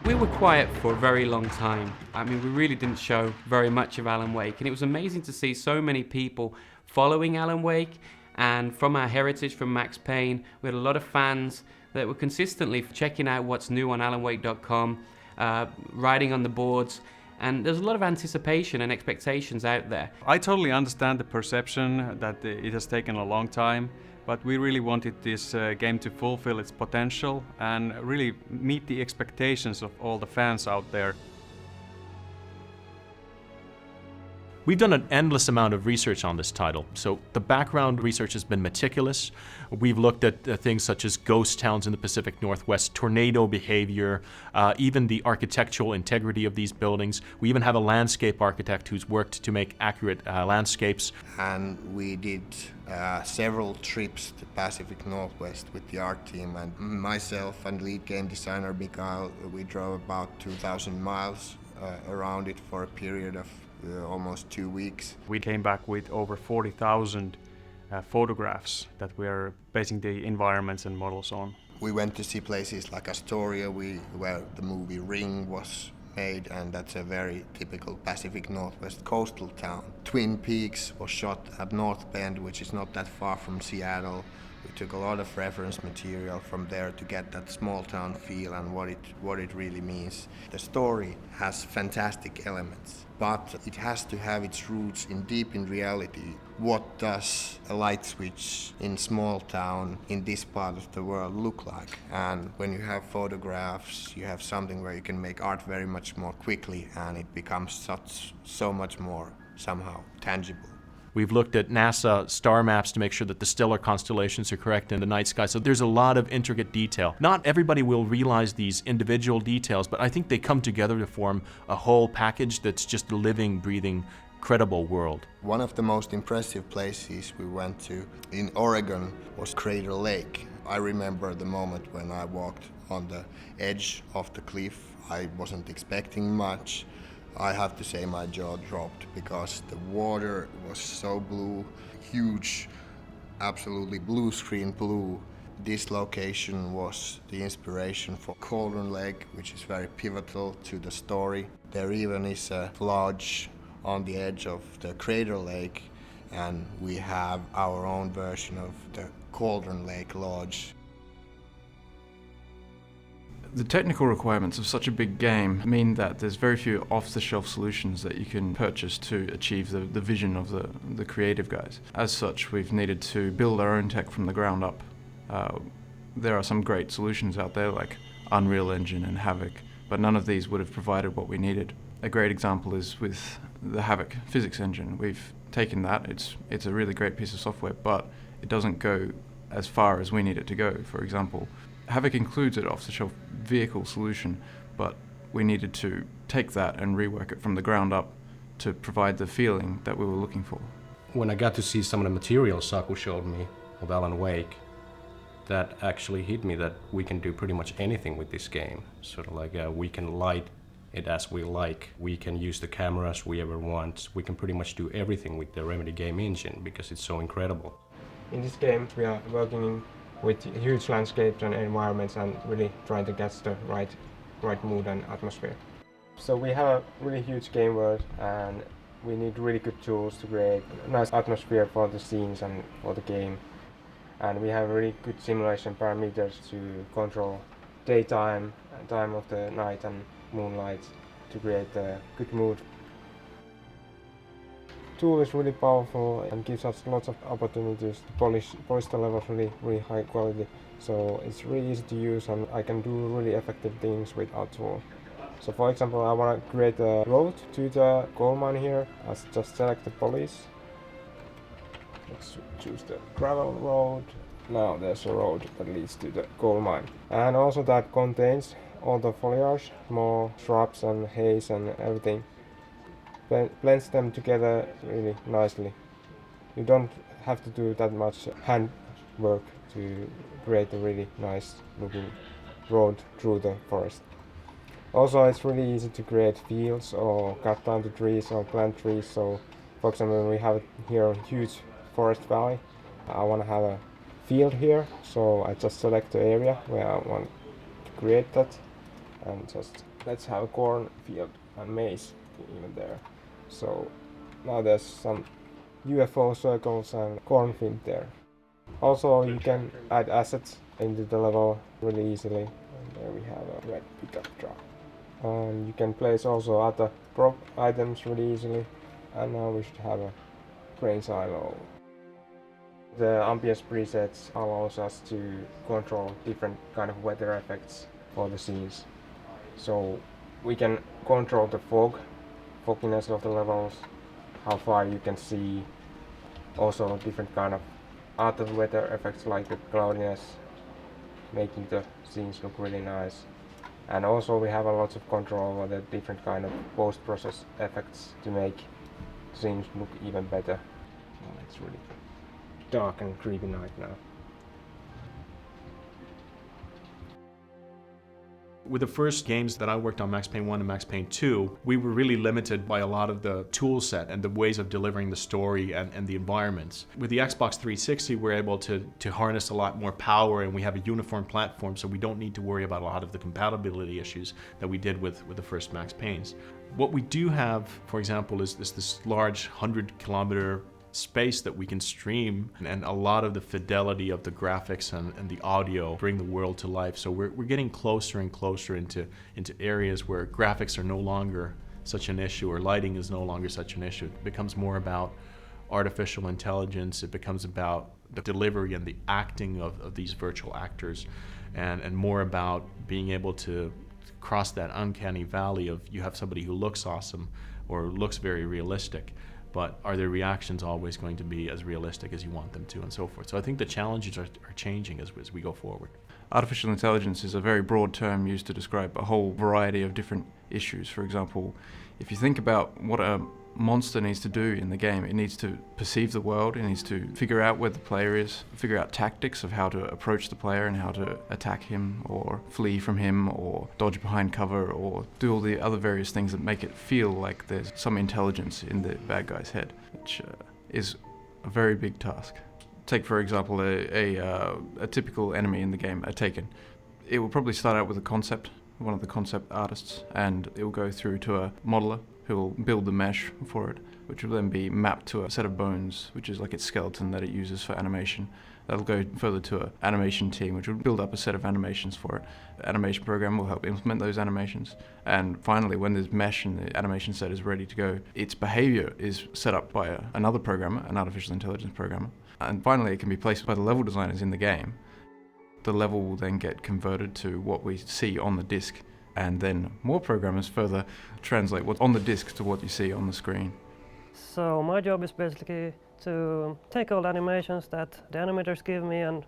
We were quiet for a very long time. I mean, we really didn't show very much of Alan Wake, and it was amazing to see so many people following Alan Wake. And from our heritage, from Max Payne, we had a lot of fans that were consistently checking out what's new on alanwake.com, writing on the boards, and there's a lot of anticipation and expectations out there. I totally understand the perception that it has taken a long time, but we really wanted this game to fulfill its potential and really meet the expectations of all the fans out there. We've done an endless amount of research on this title, so the background research has been meticulous. We've looked at things such as ghost towns in the Pacific Northwest, tornado behavior, even the architectural integrity of these buildings. We even have a landscape architect who's worked to make accurate landscapes. And we did several trips to Pacific Northwest with the art team, and myself and lead game designer Mikael, we drove about 2,000 miles around it for a period of almost 2 weeks. We came back with over 40,000 photographs that we are basing the environments and models on. We went to see places like Astoria, where the movie Ring was made, and that's a very typical Pacific Northwest coastal town. Twin Peaks was shot at North Bend, which is not that far from Seattle. We took a lot of reference material from there to get that small town feel and what it really means. The story has fantastic elements, but it has to have its roots deep in reality. What does a light switch in small town in this part of the world look like? And when you have photographs, you have something where you can make art very much more quickly, and it becomes so much more somehow tangible. We've looked at NASA star maps to make sure that the stellar constellations are correct in the night sky. So there's a lot of intricate detail. Not everybody will realize these individual details, but I think they come together to form a whole package that's just a living, breathing, credible world. One of the most impressive places we went to in Oregon was Crater Lake. I remember the moment when I walked on the edge of the cliff. I wasn't expecting much. I have to say my jaw dropped because the water was so blue, huge, absolutely blue screen blue. This location was the inspiration for Cauldron Lake, which is very pivotal to the story. There even is a lodge on the edge of the Crater Lake, and we have our own version of the Cauldron Lake Lodge. The technical requirements of such a big game mean that there's very few off-the-shelf solutions that you can purchase to achieve the vision of the creative guys. As such, we've needed to build our own tech from the ground up. There are some great solutions out there like Unreal Engine and Havoc, but none of these would have provided what we needed. A great example is with the Havoc physics engine. We've taken that, it's a really great piece of software, but it doesn't go as far as we need it to go. For example, Havoc includes an off-the-shelf vehicle solution, but we needed to take that and rework it from the ground up to provide the feeling that we were looking for. When I got to see some of the materials Saku showed me of Alan Wake, that actually hit me that we can do pretty much anything with this game. Sort of like we can light it as we like, we can use the cameras we ever want, we can pretty much do everything with the Remedy game engine because it's so incredible. In this game we are working with huge landscapes and environments and really trying to catch the right mood and atmosphere. So we have a really huge game world and we need really good tools to create a nice atmosphere for the scenes and for the game. And we have really good simulation parameters to control daytime, time of the night and moonlight to create a good mood. Tool is really powerful and gives us lots of opportunities to polish the levels really high quality. So it's really easy to use and I can do really effective things with our tool. So for example, I want to create a road to the gold mine here. I just select the police. Let's choose the gravel road. Now there's a road that leads to the gold mine. And also that contains all the foliage, more shrubs and haze and everything. Blends them together really nicely. You don't have to do that much hand work to create a really nice looking road through the forest. Also, it's really easy to create fields or cut down the trees or plant trees. So, for example, we have here a huge forest valley. I want to have a field here, so I just select the area where I want to create that and just let's have a cornfield and maze even there. So now there's some UFO circles and cornfield there. Also, you can add assets into the level really easily. And there we have a red pickup truck. And you can place also other prop items really easily. And now we should have a grain silo. The ambience presets allows us to control different kind of weather effects for the scenes. So we can control the fogginess of the levels, how far you can see, also different kind of other weather effects like the cloudiness, making the scenes look really nice. And also we have a lot of control over the different kind of post-process effects to make scenes look even better. Oh, it's really dark and creepy night now. With the first games that I worked on, Max Payne 1 and Max Payne 2, we were really limited by a lot of the tool set and the ways of delivering the story and the environments. With the Xbox 360, we're able to harness a lot more power, and we have a uniform platform, so we don't need to worry about a lot of the compatibility issues that we did with the first Max Paynes. What we do have, for example, is this large 100-kilometer space that we can stream, and a lot of the fidelity of the graphics and the audio bring the world to life. So we're getting closer and closer into areas where graphics are no longer such an issue, or lighting is no longer such an issue. It becomes more about artificial intelligence. It becomes about the delivery and the acting of these virtual actors, and more about being able to cross that uncanny valley of you have somebody who looks awesome or looks very realistic, but are their reactions always going to be as realistic as you want them to, and so forth. So I think the challenges are changing as we go forward. Artificial intelligence is a very broad term used to describe a whole variety of different issues. For example, if you think about what a monster needs to do in the game, it needs to perceive the world, it needs to figure out where the player is, figure out tactics of how to approach the player and how to attack him or flee from him or dodge behind cover or do all the other various things that make it feel like there's some intelligence in the bad guy's head, which is a very big task. Take, for example, a typical enemy in the game, a Taken. It will probably start out with a concept, one of the concept artists, and it will go through to a modeler who will build the mesh for it, which will then be mapped to a set of bones, which is like its skeleton that it uses for animation. That'll go further to an animation team, which will build up a set of animations for it. The animation program will help implement those animations. And finally, when this mesh and the animation set is ready to go, its behavior is set up by another programmer, an artificial intelligence programmer. And finally, it can be placed by the level designers in the game. The level will then get converted to what we see on the disc, and then more programmers further translate what's on the disc to what you see on the screen. So my job is basically to take all the animations that the animators give me and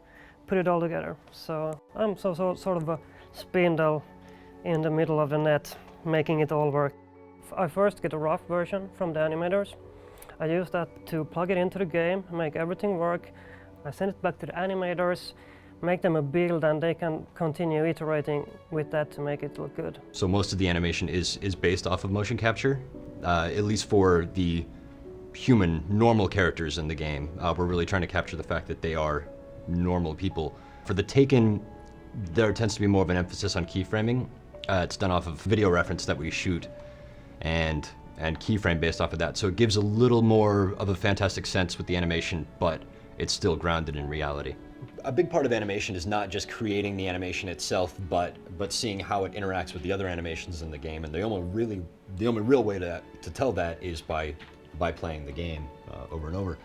put it all together. So I'm sort of a spindle in the middle of the net, making it all work. I first get a rough version from the animators. I use that to plug it into the game, make everything work. I send it back to the animators, make them a build, and they can continue iterating with that to make it look good. So most of the animation is based off of motion capture, at least for the human, normal characters in the game. We're really trying to capture the fact that they are normal people. For the Taken, there tends to be more of an emphasis on keyframing. It's done off of video reference that we shoot and keyframe based off of that. So it gives a little more of a fantastic sense with the animation, but it's still grounded in reality. A big part of animation is not just creating the animation itself, but seeing how it interacts with the other animations in the game. And the only real way to tell that is by playing the game over and over.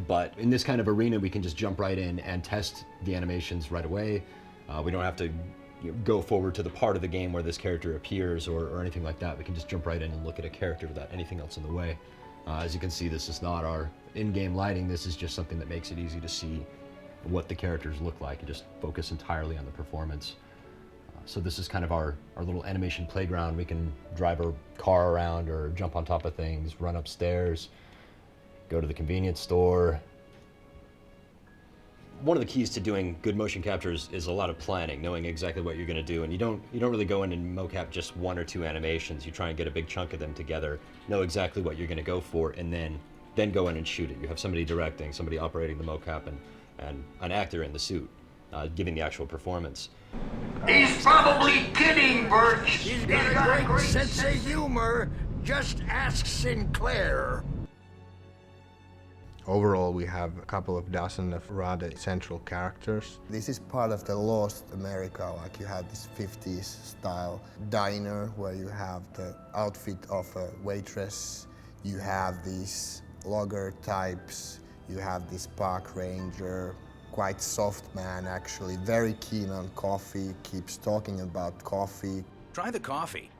But in this kind of arena, we can just jump right in and test the animations right away. We don't have to go forward to the part of the game where this character appears or anything like that. We can just jump right in and look at a character without anything else in the way. As you can see, this is not our in-game lighting. This is just something that makes it easy to see what the characters look like and just focus entirely on the performance. So this is kind of our little animation playground. We can drive our car around or jump on top of things, run upstairs, go to the convenience store. One of the keys to doing good motion captures is a lot of planning, knowing exactly what you're going to do. And you don't really go in and mocap just one or two animations. You try and get a big chunk of them together, know exactly what you're going to go for, and then go in and shoot it. You have somebody directing, somebody operating the mocap, and an actor in the suit. giving the actual performance. He's probably kidding, Birch. He's got a great sense of humor. Just ask Sinclair. Overall, we have a couple of dozen of rather central characters. This is part of the lost America, like you have this 50s style diner where you have the outfit of a waitress, you have these logger types, you have this park ranger, quite soft man actually, very keen on coffee, keeps talking about coffee. Try the coffee.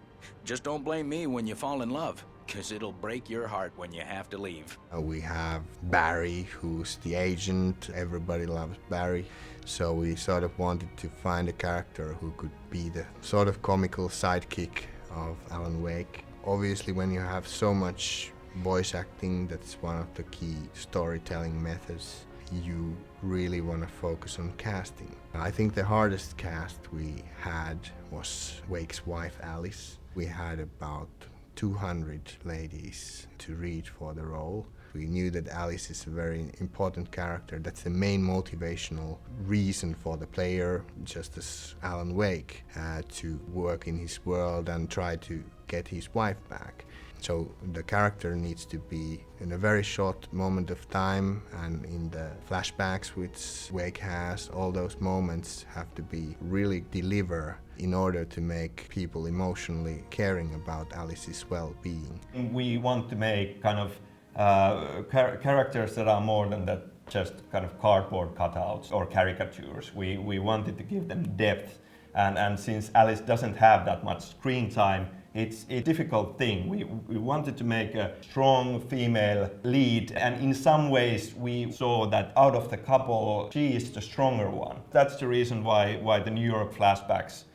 Just don't blame me when you fall in love, 'cause it'll break your heart when you have to leave. We have Barry, who's the agent. Everybody loves Barry. So we sort of wanted to find a character who could be the sort of comical sidekick of Alan Wake. Obviously, when you have so much voice acting, that's one of the key storytelling methods. You really want to focus on casting. I think the hardest cast we had was Wake's wife, Alice. We had about 200 ladies to read for the role. We knew that Alice is a very important character. That's the main motivational reason for the player, just as Alan Wake had to work in his world and try to get his wife back. So the character needs to be in a very short moment of time, and in the flashbacks which Wake has, all those moments have to be really deliver in order to make people emotionally caring about Alice's well-being. We want to make kind of characters that are more than that just kind of cardboard cutouts or caricatures. We wanted to give them depth, and since Alice doesn't have that much screen time, it's a difficult thing. We wanted to make a strong female lead, and in some ways we saw that out of the couple, she is the stronger one. That's the reason why the New York flashbacks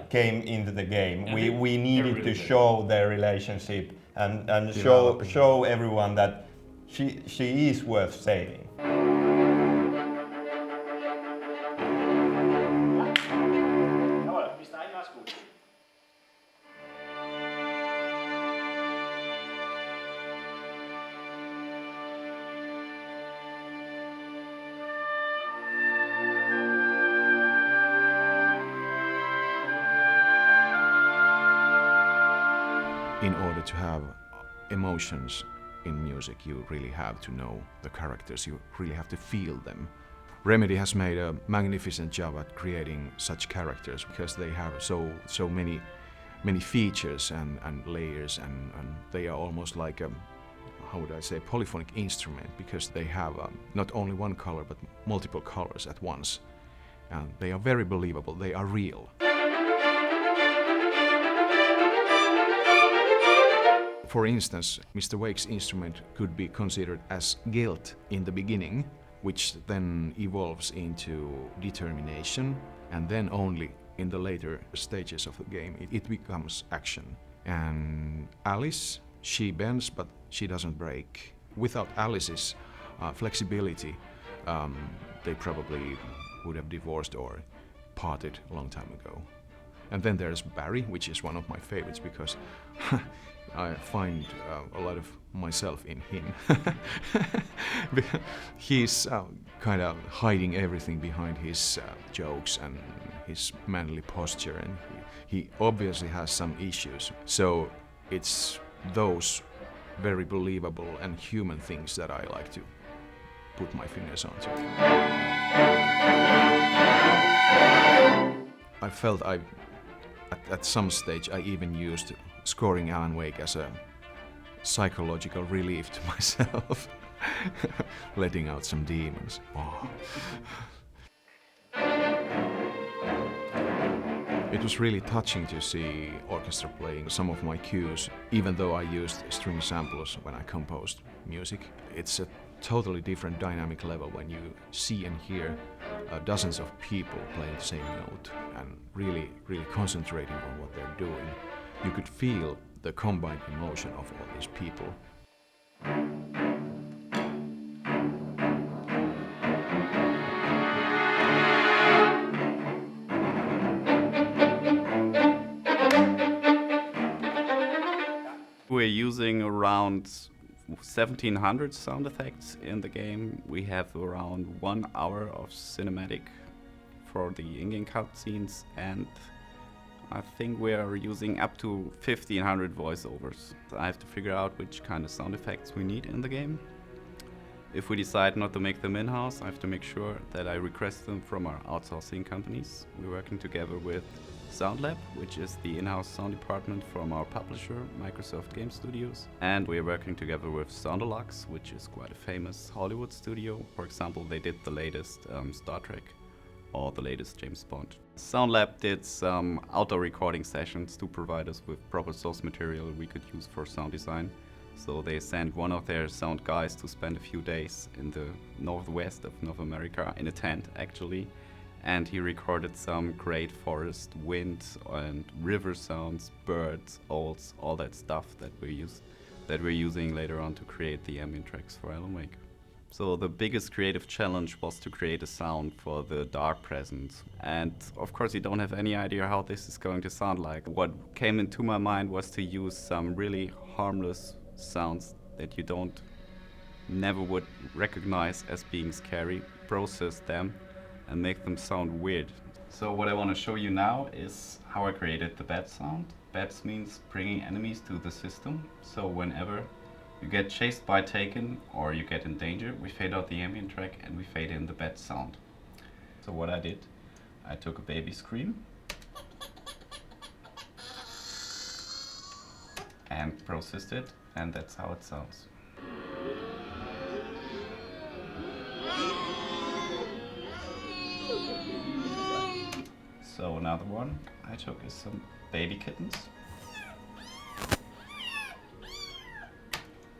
came into the game. We needed to show their relationship and show everyone that she is worth saving. In order to have emotions in music, you really have to know the characters, you really have to feel them. Remedy has made a magnificent job at creating such characters because they have so many features and layers, and they are almost like a, how would I say, polyphonic instrument, because they have not only one color but multiple colors at once. And they are very believable, they are real. For instance, Mr. Wake's instrument could be considered as guilt in the beginning, which then evolves into determination, and then only in the later stages of the game it becomes action. And Alice, she bends but she doesn't break. Without Alice's flexibility, they probably would have divorced or parted a long time ago. And then there's Barry, which is one of my favorites because I find a lot of myself in him. He's kind of hiding everything behind his jokes and his manly posture, and he obviously has some issues. So it's those very believable and human things that I like to put my fingers onto. I felt at some stage I even used scoring Alan Wake as a psychological relief to myself, letting out some demons. Oh. It was really touching to see orchestra playing some of my cues, even though I used string samples when I composed music. It's a totally different dynamic level when you see and hear dozens of people playing the same note and really concentrating on what they're doing. You could feel the combined emotion of all these people. We're using around 1,700 sound effects in the game. We have around 1 hour of cinematic for the in-game cutscenes, and I think we are using up to 1500 voiceovers. I have to figure out which kind of sound effects we need in the game. If we decide not to make them in-house, I have to make sure that I request them from our outsourcing companies. We're working together with SoundLab, which is the in-house sound department from our publisher, Microsoft Game Studios. And we're working together with Soundalux, which is quite a famous Hollywood studio. For example, they did the latest Star Trek or the latest James Bond. SoundLab did some outdoor recording sessions to provide us with proper source material we could use for sound design. So they sent one of their sound guys to spend a few days in the northwest of North America, in a tent actually. And he recorded some great forest, wind and river sounds, birds, owls, all that stuff that we're using later on to create the ambient tracks for Alan Wake. So the biggest creative challenge was to create a sound for the dark presence. And of course you don't have any idea how this is going to sound like. What came into my mind was to use some really harmless sounds that you never would recognize as being scary, process them and make them sound weird. So what I want to show you now is how I created the bat sound. Bats means bringing enemies to the system. So whenever you get chased by Taken or you get in danger, we fade out the ambient track and we fade in the bat sound. So what I did, I took a baby scream and processed it, and that's how it sounds. So another one I took is some baby kittens.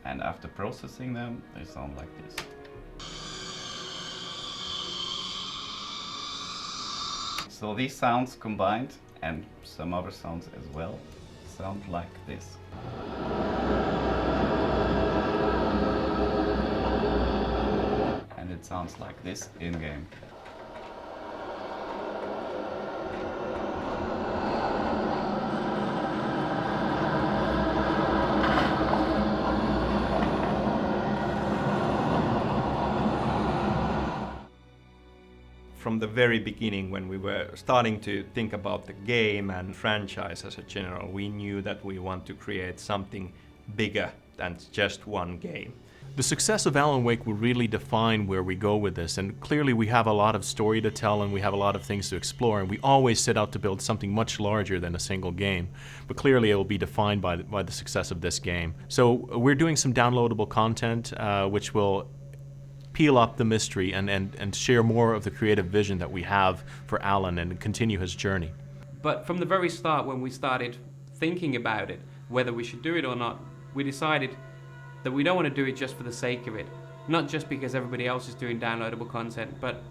And after processing them, they sound like this. So these sounds combined, and some other sounds as well, sound like this. And it sounds like this in-game. From the very beginning, when we were starting to think about the game and franchise as a general, we knew that we want to create something bigger than just one game. The success of Alan Wake will really define where we go with this, and clearly we have a lot of story to tell and we have a lot of things to explore, and we always set out to build something much larger than a single game, but clearly it will be defined by the success of this game. So we're doing some downloadable content which will peel up the mystery and share more of the creative vision that we have for Alan and continue his journey. But from the very start, when we started thinking about it, whether we should do it or not, we decided that we don't want to do it just for the sake of it. Not just because everybody else is doing downloadable content, but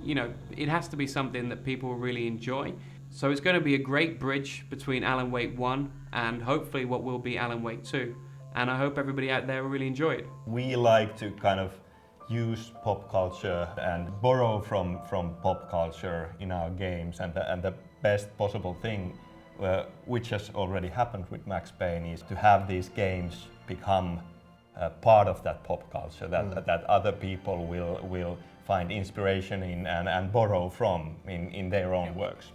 you know, it has to be something that people really enjoy. So it's going to be a great bridge between Alan Wake 1 and hopefully what will be Alan Wake 2. And I hope everybody out there will really enjoy it. We like to kind of use pop culture and borrow from pop culture in our games, and the best possible thing, which has already happened with Max Payne, is to have these games become part of that pop culture that other people will find inspiration in and borrow from in their own works.